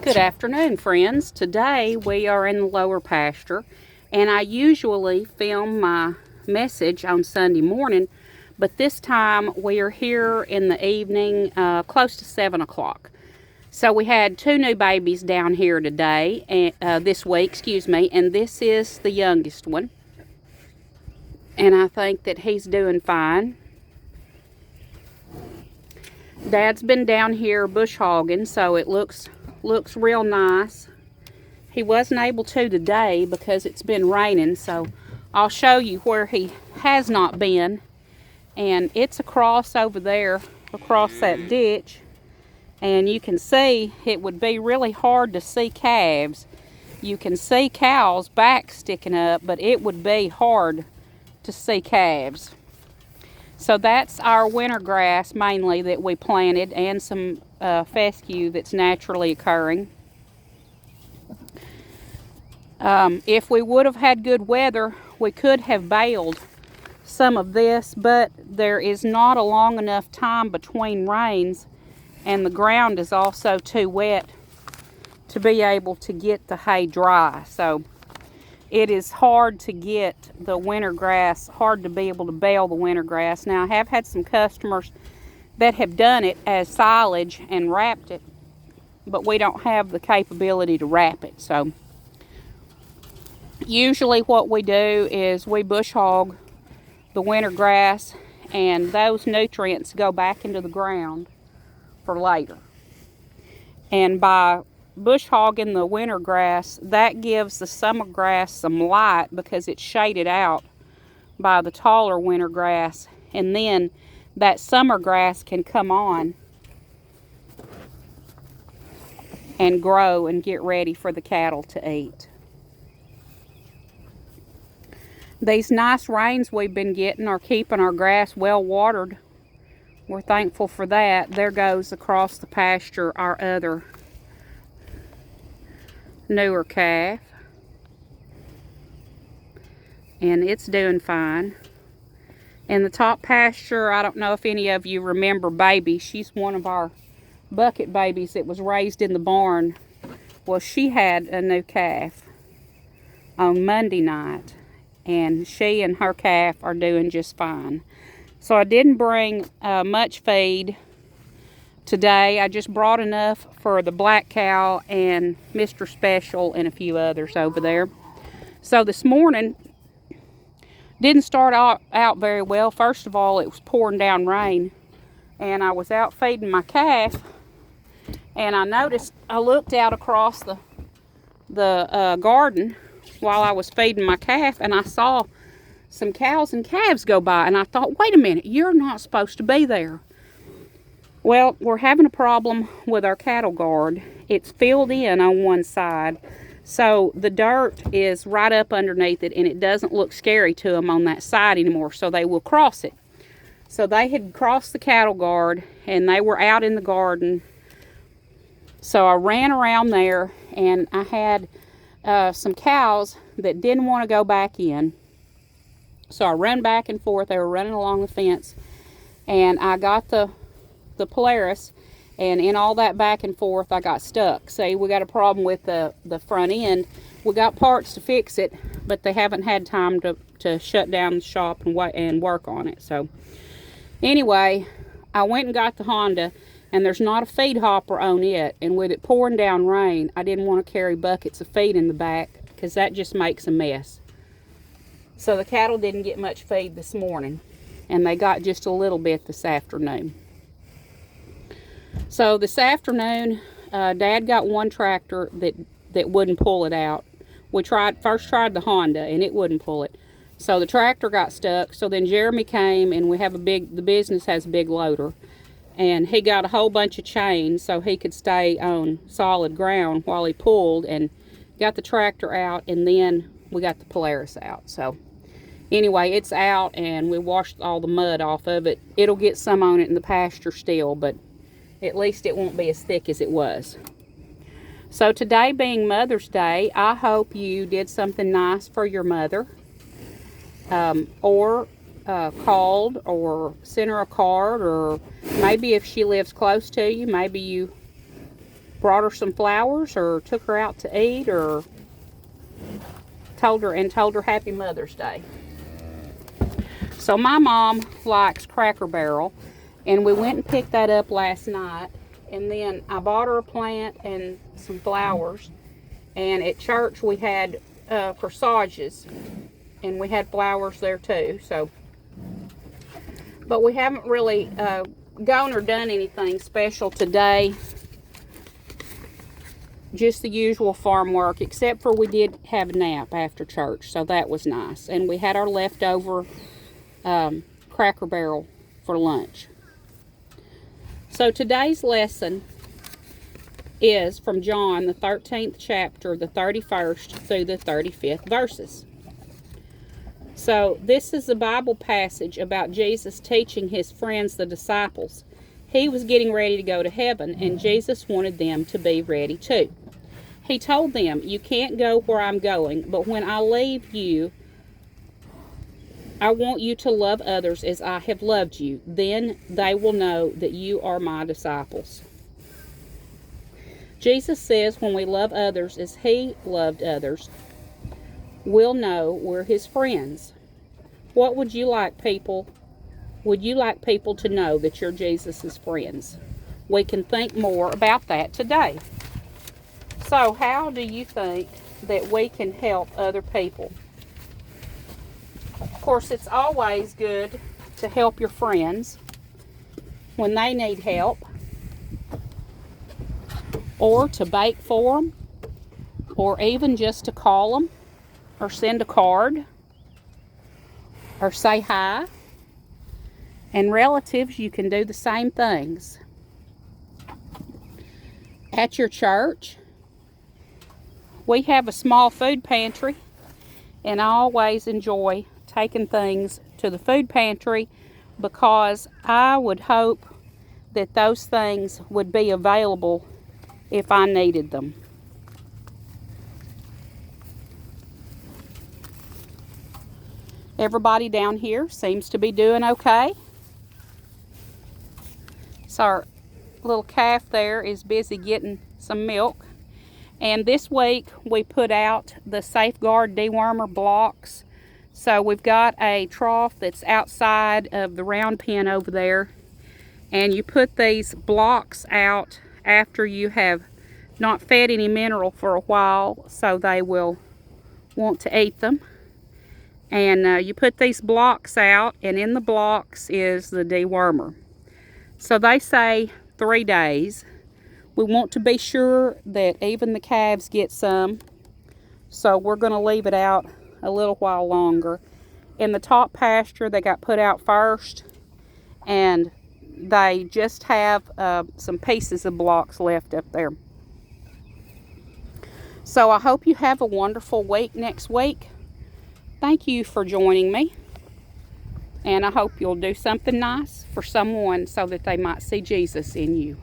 Good afternoon, friends. Today we are in the lower pasture, and I usually film my message on Sunday morning, but this time we are here in the evening, close to 7 o'clock. So we had two new babies down here today, this week, and this is the youngest one, and I think that he's doing fine. Dad's been down here bush hogging, so it looks real nice. He wasn't able to today because it's been raining, so I'll show you where he has not been. And it's across over there, across that ditch. And you can see it would be really hard to see calves. You can see cows' backs sticking up, but it would be hard to see calves. So that's our winter grass mainly that we planted, and some fescue that's naturally occurring. If we would have had good weather, we could have baled some of this, but there is not a long enough time between rains, and the ground is also too wet to be able to get the hay dry. So it is hard to get the winter grass, hard to be able to bale the winter grass. Now, I have had some customers that have done it as silage and wrapped it, but we don't have the capability to wrap it. So usually what we do is we bush hog the winter grass, and those nutrients go back into the ground for later. And by bush hogging the winter grass, that gives the summer grass some light because it's shaded out by the taller winter grass, and then that summer grass can come on and grow and get ready for the cattle to eat. These nice rains we've been getting are keeping our grass well watered. We're thankful for that. There goes across the pasture our other newer calf, and it's doing fine. In the top pasture, I don't know if any of you remember Baby. She's one of our bucket babies that was raised in the barn. Well, she had a new calf on Monday night, and she and her calf are doing just fine. So I didn't bring much feed today. I just brought enough for the black cow and Mr. Special and a few others over there. So this morning didn't start out very well. First of all, it was pouring down rain, and I was out feeding my calf, and I looked out across the garden while I was feeding my calf, and I saw some cows and calves go by, and I thought, wait a minute, you're not supposed to be there. Well, we're having a problem with our cattle guard. It's filled in on one side, so the dirt is right up underneath it, and it doesn't look scary to them on that side anymore, so they will cross it. So they had crossed the cattle guard, and they were out in the garden. So I ran around there, and I had some cows that didn't want to go back in. So I ran back and forth. They were running along the fence, and I got the Polaris, and in all that back and forth, I got stuck. See, we got a problem with the front end. We got parts to fix it, but they haven't had time to shut down the shop and work on it. So anyway, I went and got the Honda, and there's not a feed hopper on it, and with it pouring down rain, I didn't want to carry buckets of feed in the back because that just makes a mess. So the cattle didn't get much feed this morning, and they got just a little bit this afternoon. So this afternoon, Dad got one tractor that wouldn't pull it out. We first tried the Honda, and it wouldn't pull it. So the tractor got stuck. So then Jeremy came, and the business has a big loader, and he got a whole bunch of chains so he could stay on solid ground while he pulled, and got the tractor out, and then we got the Polaris out. So anyway, it's out, and we washed all the mud off of it. It'll get some on it in the pasture still, but at least it won't be as thick as it was. So today being Mother's Day, I hope you did something nice for your mother, or called or sent her a card, or maybe if she lives close to you, maybe you brought her some flowers or took her out to eat or told her Happy Mother's Day. So my mom likes Cracker Barrel, and we went and picked that up last night, and then I bought her a plant and some flowers, and at church we had corsages, and we had flowers there too. So, but we haven't really gone or done anything special today. Just the usual farm work, except for we did have a nap after church, so that was nice. And we had our leftover Cracker Barrel for lunch. So today's lesson is from John, the 13th chapter, the 31st through the 35th verses. So this is a Bible passage about Jesus teaching his friends, the disciples. He was getting ready to go to heaven, and Jesus wanted them to be ready too. He told them, "You can't go where I'm going, but when I leave you, I want you to love others as I have loved you. Then they will know that you are my disciples." Jesus says when we love others as he loved others, we'll know we're his friends. What would you like people? Would you like people to know that you're Jesus's friends? We can think more about that today. So how do you think that we can help other people? Of course, it's always good to help your friends when they need help, or to bake for them, or even just to call them, or send a card, or say hi. And relatives, you can do the same things. At your church, we have a small food pantry, and I always enjoy taking things to the food pantry because I would hope that those things would be available if I needed them. Everybody down here seems to be doing okay. So our little calf there is busy getting some milk. And this week we put out the Safeguard dewormer blocks. So we've got a trough that's outside of the round pen over there. And you put these blocks out after you have not fed any mineral for a while, so they will want to eat them. And you put these blocks out, and in the blocks is the dewormer. So they say 3 days. We want to be sure that even the calves get some, so we're going to leave it out a little while longer. In the top pasture, they got put out first, and they just have some pieces of blocks left up there. So I hope you have a wonderful week next week. Thank you for joining me, and I hope you'll do something nice for someone so that they might see Jesus in you.